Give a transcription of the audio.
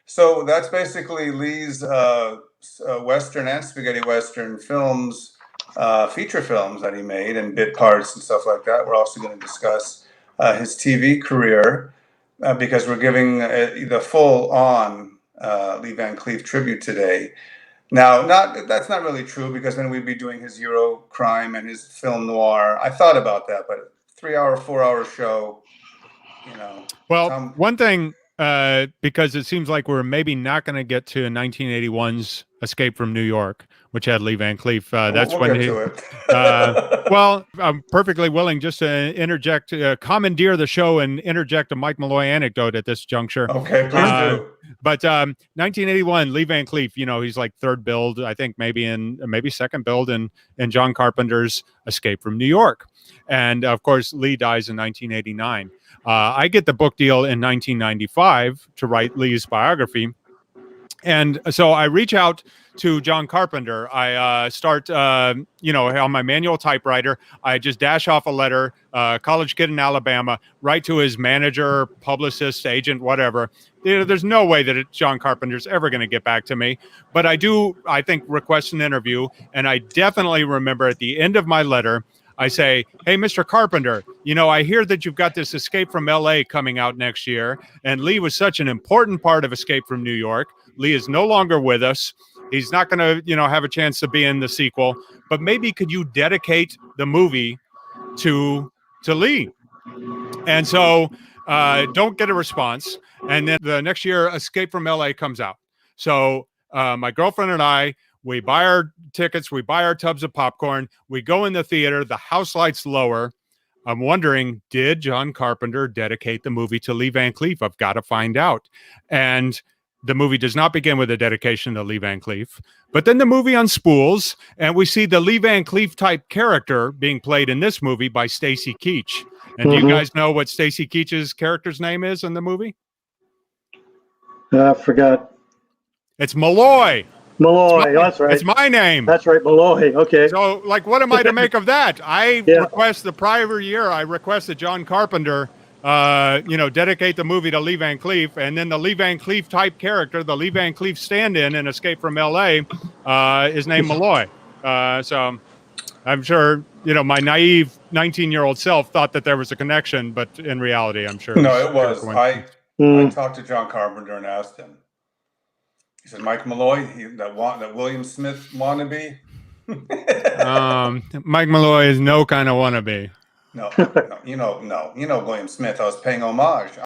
So that's basically Lee's Western and spaghetti Western films, feature films that he made and bit parts and stuff like that. We're also going to discuss his TV career because we're giving the full-on Lee Van Cleef tribute today. Now, that's not really true because then we'd be doing his Euro crime and his film noir. I thought about that, but 3-hour, 4-hour show, you know. Well, one thing, because it seems like we're maybe not going to get to 1981's Escape from New York, which had Lee Van Cleef. That's we'll when get he. to it. Well, I'm perfectly willing just to interject, commandeer the show, and interject a Mike Malloy anecdote at this juncture. Okay, please do. But 1981, Lee Van Cleef, he's like third build, I think maybe second build in John Carpenter's Escape from New York. And of course, Lee dies in 1989. I get the book deal in 1995 to write Lee's biography. And so I reach out to John Carpenter. I start, on my manual typewriter. I just dash off a letter, college kid in Alabama, right to his manager, publicist, agent, whatever. There's no way that John Carpenter's ever going to get back to me. But I think, request an interview. And I definitely remember at the end of my letter, I say, hey, Mr. Carpenter, I hear that you've got this Escape from L.A. coming out next year. And Lee was such an important part of Escape from New York. Lee is no longer with us. He's not going to, have a chance to be in the sequel. But maybe could you dedicate the movie to Lee? And so don't get a response. And then the next year, Escape from L.A. comes out. So my girlfriend and I, we buy our tickets, we buy our tubs of popcorn, we go in the theater, the house lights lower. I'm wondering, did John Carpenter dedicate the movie to Lee Van Cleef? I've got to find out. And the movie does not begin with a dedication to Lee Van Cleef. But then the movie unspools, and we see the Lee Van Cleef type character being played in this movie by Stacy Keach. And do you guys know what Stacy Keach's character's name is in the movie? I forgot. It's Malloy. Malloy, that's right. It's my name. That's right, Malloy. Okay. So, what am I to make of that? I request the prior year, I request that John Carpenter, dedicate the movie to Lee Van Cleef, and then the Lee Van Cleef type character, the Lee Van Cleef stand-in in Escape from L.A., is named Malloy. So I'm sure, my naive 19-year-old self thought that there was a connection, but in reality, I'm sure. No, it was. I talked to John Carpenter and asked him. He said, Mike Malloy, that William Smith wannabe? Mike Malloy is no kind of wannabe. No. William Smith. I was paying homage.